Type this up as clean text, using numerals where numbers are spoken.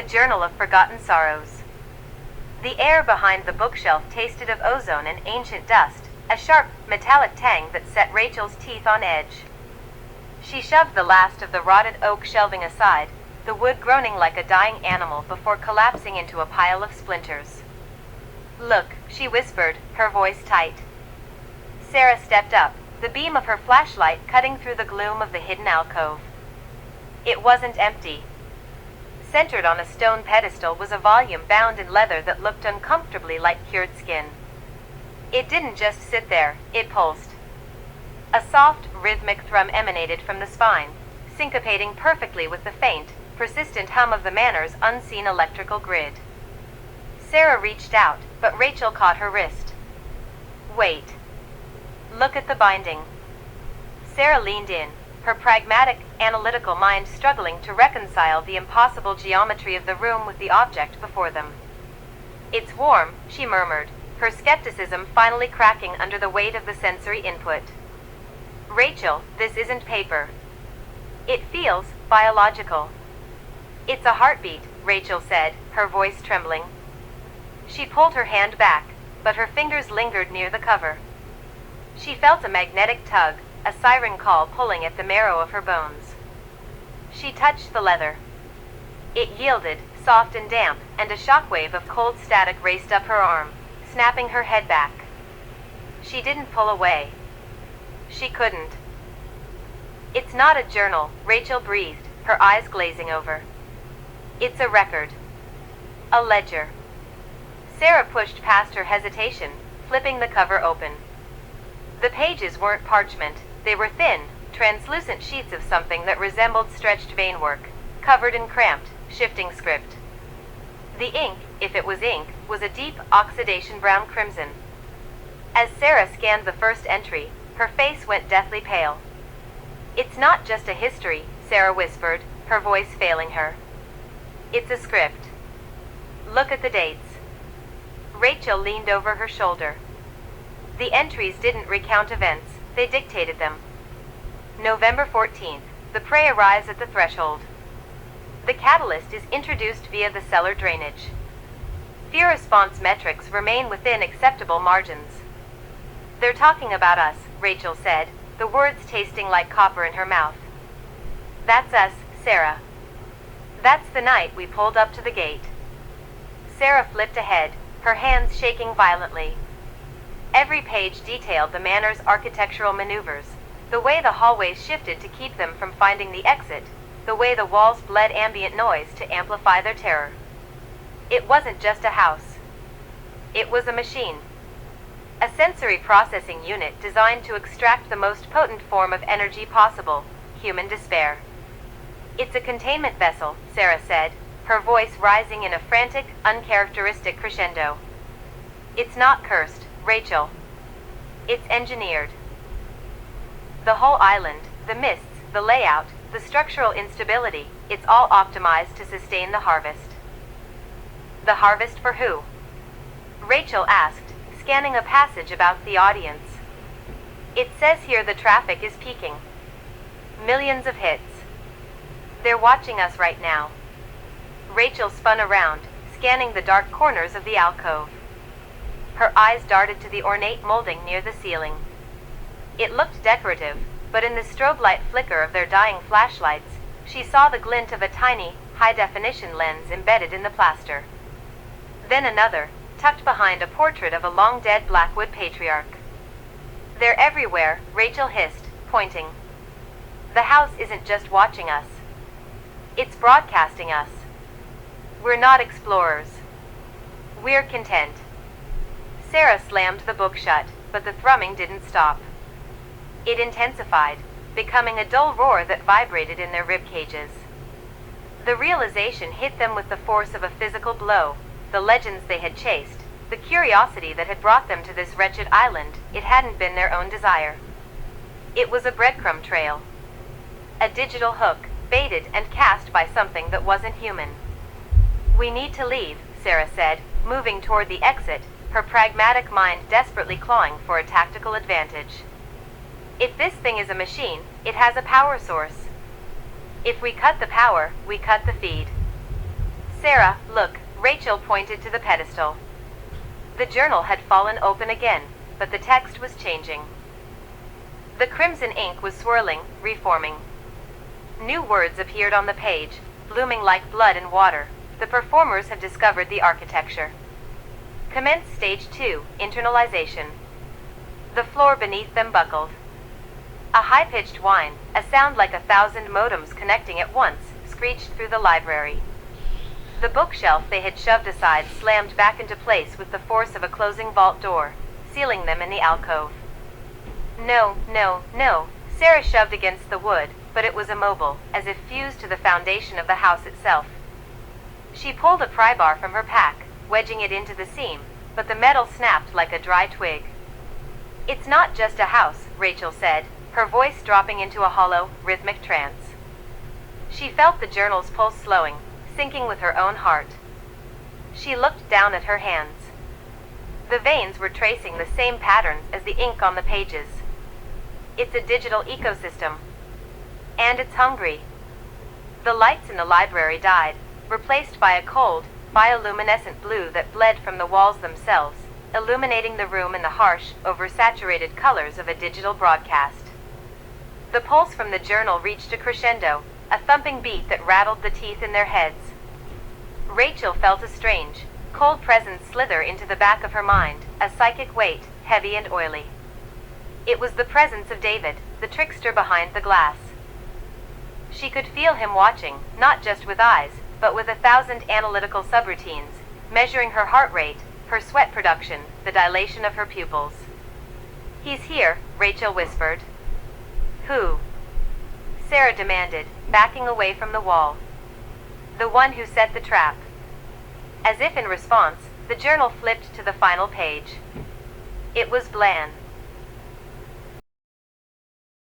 The Journal of Forgotten Sorrows. The air behind the bookshelf tasted of ozone and ancient dust, a sharp, metallic tang that set Rachel's teeth on edge. She shoved the last of the rotted oak shelving aside, the wood groaning like a dying animal before collapsing into a pile of splinters. "Look," she whispered, her voice tight. Sarah stepped up, the beam of her flashlight cutting through the gloom of the hidden alcove. It wasn't empty. Centered on a stone pedestal was a volume bound in leather that looked uncomfortably like cured skin. It didn't just sit there, it pulsed. A soft, rhythmic thrum emanated from the spine, syncopating perfectly with the faint, persistent hum of the manor's unseen electrical grid. Sarah reached out, but Rachel caught her wrist. "Wait. Look at the binding." Sarah leaned in, her pragmatic, analytical mind struggling to reconcile the impossible geometry of the room with the object before them. "It's warm," she murmured, her skepticism finally cracking under the weight of the sensory input. "Rachel, this isn't paper. It feels biological." "It's a heartbeat," Rachel said, her voice trembling. She pulled her hand back, but her fingers lingered near the cover. She felt a magnetic tug, a siren call pulling at the marrow of her bones. She touched the leather. It yielded, soft and damp, and a shockwave of cold static raced up her arm, snapping her head back. She didn't pull away. She couldn't. "It's not a journal," Rachel breathed, her eyes glazing over. "It's a record. A ledger." Sarah pushed past her hesitation, flipping the cover open. The pages weren't parchment. They were thin, translucent sheets of something that resembled stretched veinwork, covered in cramped, shifting script. The ink, if it was ink, was a deep, oxidation brown crimson. As Sarah scanned the first entry, her face went deathly pale. "It's not just a history," Sarah whispered, her voice failing her. "It's a script. Look at the dates." Rachel leaned over her shoulder. The entries didn't recount events, they dictated them. November 14th, the prey arrives at the threshold. The catalyst is introduced via the cellar drainage. Fear response metrics remain within acceptable margins. "They're talking about us," Rachel said, the words tasting like copper in her mouth. "That's us, Sarah. That's the night we pulled up to the gate." Sarah flipped ahead, her hands shaking violently. Every page detailed the manor's architectural maneuvers, the way the hallways shifted to keep them from finding the exit, the way the walls bled ambient noise to amplify their terror. It wasn't just a house. It was a machine. A sensory processing unit designed to extract the most potent form of energy possible, human despair. "It's a containment vessel," Sarah said, her voice rising in a frantic, uncharacteristic crescendo. "It's not cursed, Rachel. It's engineered. The whole island, the mists, the layout, the structural instability, it's all optimized to sustain the harvest." "The harvest for who?" Rachel asked, scanning a passage about the audience. "It says here the traffic is peaking. Millions of hits. They're watching us right now." Rachel spun around, scanning the dark corners of the alcove. Her eyes darted to the ornate molding near the ceiling. It looked decorative, but in the strobe light flicker of their dying flashlights, she saw the glint of a tiny, high-definition lens embedded in the plaster. Then another, tucked behind a portrait of a long-dead Blackwood patriarch. "They're everywhere," Rachel hissed, pointing. "The house isn't just watching us. It's broadcasting us. We're not explorers. We're content." Sarah slammed the book shut, but the thrumming didn't stop. It intensified, becoming a dull roar that vibrated in their rib cages. The realization hit them with the force of a physical blow, the legends they had chased, the curiosity that had brought them to this wretched island. It hadn't been their own desire. It was a breadcrumb trail. A digital hook, baited and cast by something that wasn't human. "We need to leave," Sarah said, moving toward the exit, her pragmatic mind desperately clawing for a tactical advantage. "If this thing is a machine, it has a power source. If we cut the power, we cut the feed." Sarah, look, Rachel pointed to the pedestal. The journal had fallen open again, but the text was changing. The crimson ink was swirling, reforming. New words appeared on the page, blooming like blood and water. The performers have discovered the architecture. Commence stage 2, internalization. The floor beneath them buckled. A high-pitched whine, a sound like 1,000 modems connecting at once, screeched through the library. The bookshelf they had shoved aside slammed back into place with the force of a closing vault door, sealing them in the alcove. No, no, no, Sarah shoved against the wood, but it was immobile, as if fused to the foundation of the house itself. She pulled a pry bar from her pack, wedging it into the seam, but the metal snapped like a dry twig. It's not just a house, Rachel said, her voice dropping into a hollow, rhythmic trance. She felt the journal's pulse slowing, syncing with her own heart. She looked down at her hands. The veins were tracing the same patterns as the ink on the pages. It's a digital ecosystem. And it's hungry. The lights in the library died, replaced by a cold, bioluminescent blue that bled from the walls themselves, illuminating the room in the harsh, oversaturated colors of a digital broadcast. The pulse from the journal reached a crescendo, a thumping beat that rattled the teeth in their heads. Rachel felt a strange, cold presence slither into the back of her mind, a psychic weight, heavy and oily. It was the presence of David, the trickster behind the glass. She could feel him watching, not just with eyes, but with 1,000 analytical subroutines, measuring her heart rate, her sweat production, the dilation of her pupils. He's here, Rachel whispered. Who? Sarah demanded, backing away from the wall. The one who set the trap. As if in response, the journal flipped to the final page. It was Blan.